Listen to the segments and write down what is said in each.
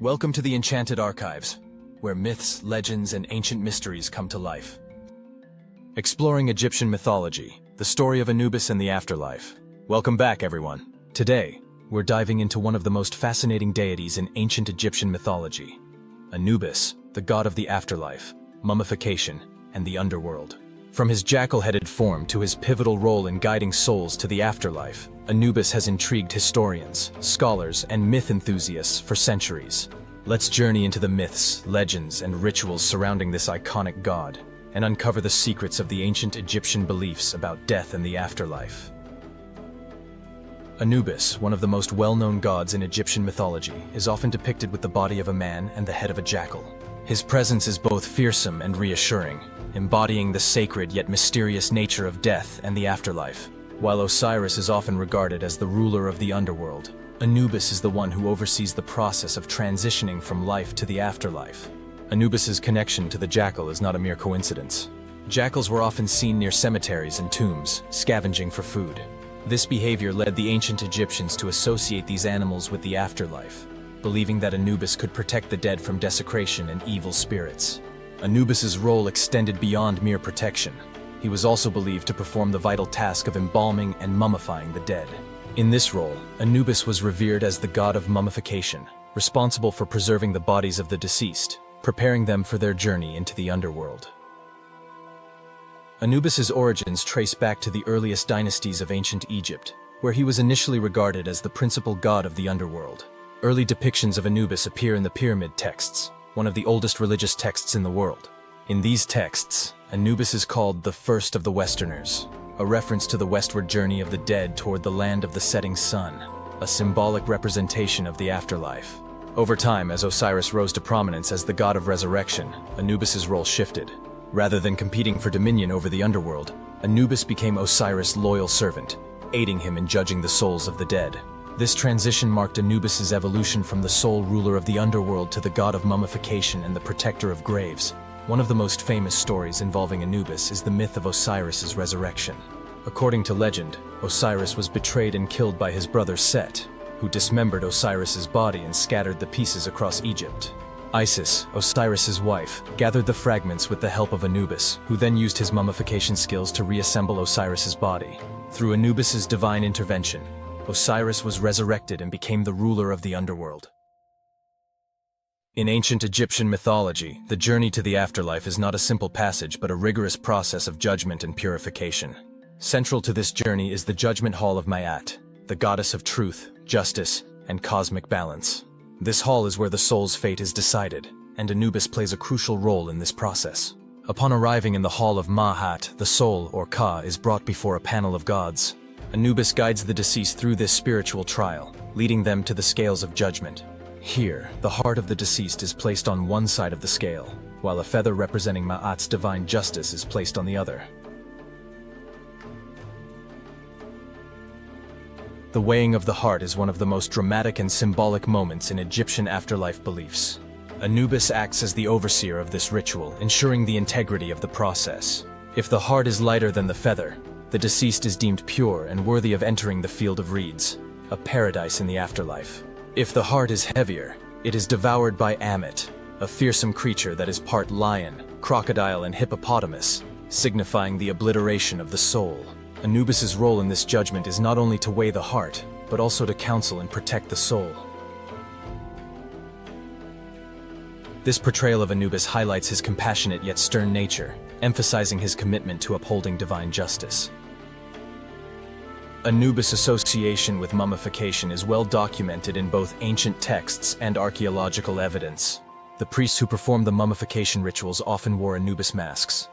Welcome to the Enchanted Archives, where myths, legends, and ancient mysteries come to life. Exploring Egyptian mythology, the story of Anubis and the afterlife. Welcome back, everyone. Today, we're diving into one of the most fascinating deities in ancient Egyptian mythology, Anubis, the god of the afterlife, mummification, and the underworld. From his jackal-headed form to his pivotal role in guiding souls to the afterlife, Anubis has intrigued historians, scholars, and myth enthusiasts for centuries. Let's journey into the myths, legends, and rituals surrounding this iconic god, and uncover the secrets of the ancient Egyptian beliefs about death and the afterlife. Anubis, one of the most well-known gods in Egyptian mythology, is often depicted with the body of a man and the head of a jackal. His presence is both fearsome and reassuring, embodying the sacred yet mysterious nature of death and the afterlife. While Osiris is often regarded as the ruler of the underworld, Anubis is the one who oversees the process of transitioning from life to the afterlife. Anubis's connection to the jackal is not a mere coincidence. Jackals were often seen near cemeteries and tombs, scavenging for food. This behavior led the ancient Egyptians to associate these animals with the afterlife, believing that Anubis could protect the dead from desecration and evil spirits. Anubis's role extended beyond mere protection. He was also believed to perform the vital task of embalming and mummifying the dead. In this role, Anubis was revered as the god of mummification, responsible for preserving the bodies of the deceased, preparing them for their journey into the underworld. Anubis's origins trace back to the earliest dynasties of ancient Egypt, where he was initially regarded as the principal god of the underworld. Early depictions of Anubis appear in the pyramid texts, one of the oldest religious texts in the world. In these texts, Anubis is called the first of the Westerners, a reference to the westward journey of the dead toward the land of the setting sun, a symbolic representation of the afterlife. Over time, as Osiris rose to prominence as the god of resurrection, Anubis's role shifted. Rather than competing for dominion over the underworld, Anubis became Osiris' loyal servant, aiding him in judging the souls of the dead. This transition marked Anubis's evolution from the sole ruler of the underworld to the god of mummification and the protector of graves. One of the most famous stories involving Anubis is the myth of Osiris's resurrection. According to legend, Osiris was betrayed and killed by his brother Set, who dismembered Osiris's body and scattered the pieces across Egypt. Isis, Osiris's wife, gathered the fragments with the help of Anubis, who then used his mummification skills to reassemble Osiris's body. Through Anubis's divine intervention, Osiris was resurrected and became the ruler of the underworld. In ancient Egyptian mythology, the journey to the afterlife is not a simple passage but a rigorous process of judgment and purification. Central to this journey is the judgment hall of Ma'at, the goddess of truth, justice, and cosmic balance. This hall is where the soul's fate is decided, and Anubis plays a crucial role in this process. Upon arriving in the hall of Ma'at, the soul, or Ka, is brought before a panel of gods. Anubis guides the deceased through this spiritual trial, leading them to the scales of judgment. Here, the heart of the deceased is placed on one side of the scale, while a feather representing Ma'at's divine justice is placed on the other. The weighing of the heart is one of the most dramatic and symbolic moments in Egyptian afterlife beliefs. Anubis acts as the overseer of this ritual, ensuring the integrity of the process. If the heart is lighter than the feather, the deceased is deemed pure and worthy of entering the field of reeds, a paradise in the afterlife. If the heart is heavier, it is devoured by Ammit, a fearsome creature that is part lion, crocodile, and hippopotamus, signifying the obliteration of the soul. Anubis's role in this judgment is not only to weigh the heart, but also to counsel and protect the soul. This portrayal of Anubis highlights his compassionate yet stern nature, emphasizing his commitment to upholding divine justice. Anubis' association with mummification is well documented in both ancient texts and archaeological evidence. The priests who performed the mummification rituals often wore Anubis masks,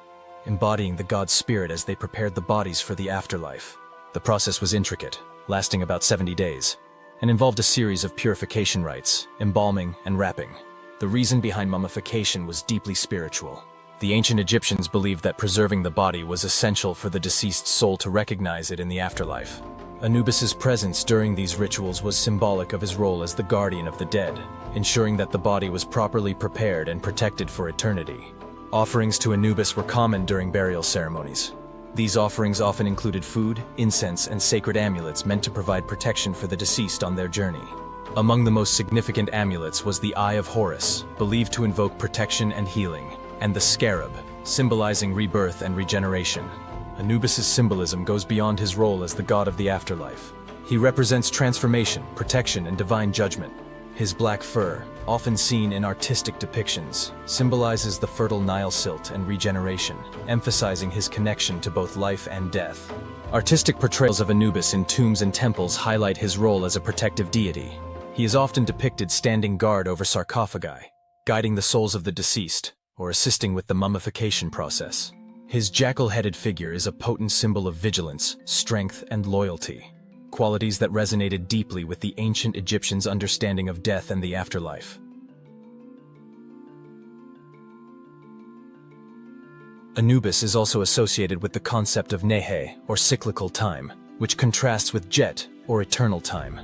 embodying the god's spirit as they prepared the bodies for the afterlife. The process was intricate, lasting about 70 days, and involved a series of purification rites, embalming, and wrapping. The reason behind mummification was deeply spiritual. The ancient Egyptians believed that preserving the body was essential for the deceased's soul to recognize it in the afterlife. Anubis's presence during these rituals was symbolic of his role as the guardian of the dead, ensuring that the body was properly prepared and protected for eternity. Offerings to Anubis were common during burial ceremonies. These offerings often included food, incense, and sacred amulets meant to provide protection for the deceased on their journey. Among the most significant amulets was the Eye of Horus, believed to invoke protection and healing, and the scarab, symbolizing rebirth and regeneration. Anubis's symbolism goes beyond his role as the god of the afterlife. He represents transformation, protection, and divine judgment. His black fur, often seen in artistic depictions, symbolizes the fertile Nile silt and regeneration, emphasizing his connection to both life and death. Artistic portrayals of Anubis in tombs and temples highlight his role as a protective deity. He is often depicted standing guard over sarcophagi, guiding the souls of the deceased, or assisting with the mummification process. His jackal-headed figure is a potent symbol of vigilance, strength, and loyalty, qualities that resonated deeply with the ancient Egyptians' understanding of death and the afterlife. Anubis is also associated with the concept of nehe, or cyclical time, which contrasts with jet, or eternal time.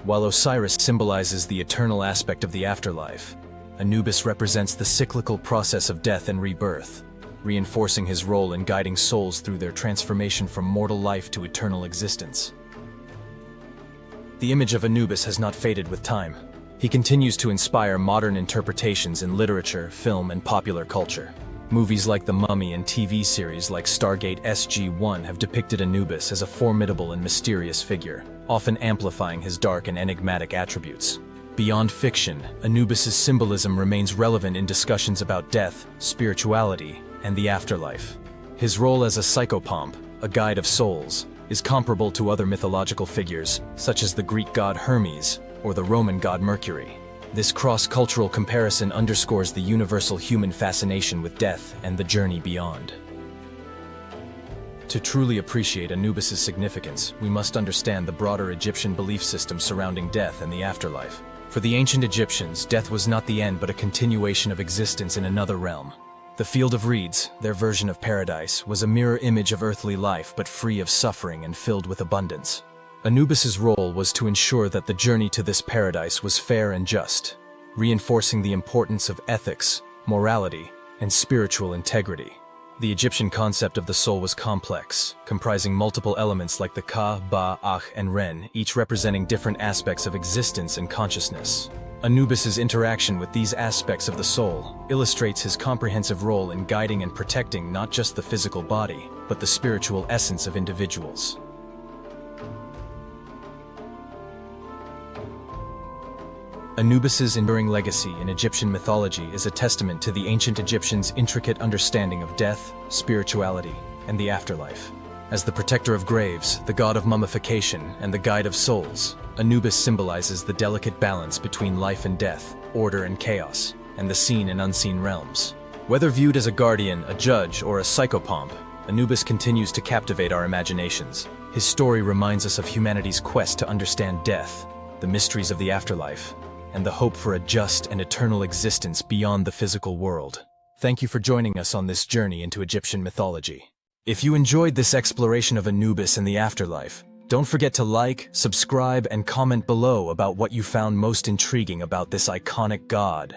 While Osiris symbolizes the eternal aspect of the afterlife, Anubis represents the cyclical process of death and rebirth, reinforcing his role in guiding souls through their transformation from mortal life to eternal existence. The image of Anubis has not faded with time. He continues to inspire modern interpretations in literature, film, and popular culture. Movies like The Mummy and TV series like Stargate SG-1 have depicted Anubis as a formidable and mysterious figure, often amplifying his dark and enigmatic attributes. Beyond fiction, Anubis's symbolism remains relevant in discussions about death, spirituality, and the afterlife. His role as a psychopomp, a guide of souls, is comparable to other mythological figures, such as the Greek god Hermes or the Roman god Mercury. This cross-cultural comparison underscores the universal human fascination with death and the journey beyond. To truly appreciate Anubis's significance, we must understand the broader Egyptian belief system surrounding death and the afterlife. For the ancient Egyptians, death was not the end but a continuation of existence in another realm. The field of reeds, their version of paradise, was a mirror image of earthly life but free of suffering and filled with abundance. Anubis's role was to ensure that the journey to this paradise was fair and just, reinforcing the importance of ethics, morality, and spiritual integrity. The Egyptian concept of the soul was complex, comprising multiple elements like the Ka, Ba, Ach, and Ren, each representing different aspects of existence and consciousness. Anubis's interaction with these aspects of the soul illustrates his comprehensive role in guiding and protecting not just the physical body, but the spiritual essence of individuals. Anubis's enduring legacy in Egyptian mythology is a testament to the ancient Egyptians' intricate understanding of death, spirituality, and the afterlife. As the protector of graves, the god of mummification, and the guide of souls, Anubis symbolizes the delicate balance between life and death, order and chaos, and the seen and unseen realms. Whether viewed as a guardian, a judge, or a psychopomp, Anubis continues to captivate our imaginations. His story reminds us of humanity's quest to understand death, the mysteries of the afterlife, and the hope for a just and eternal existence beyond the physical world. Thank you for joining us on this journey into Egyptian mythology. If you enjoyed this exploration of Anubis and the afterlife, don't forget to like, subscribe, and comment below about what you found most intriguing about this iconic god.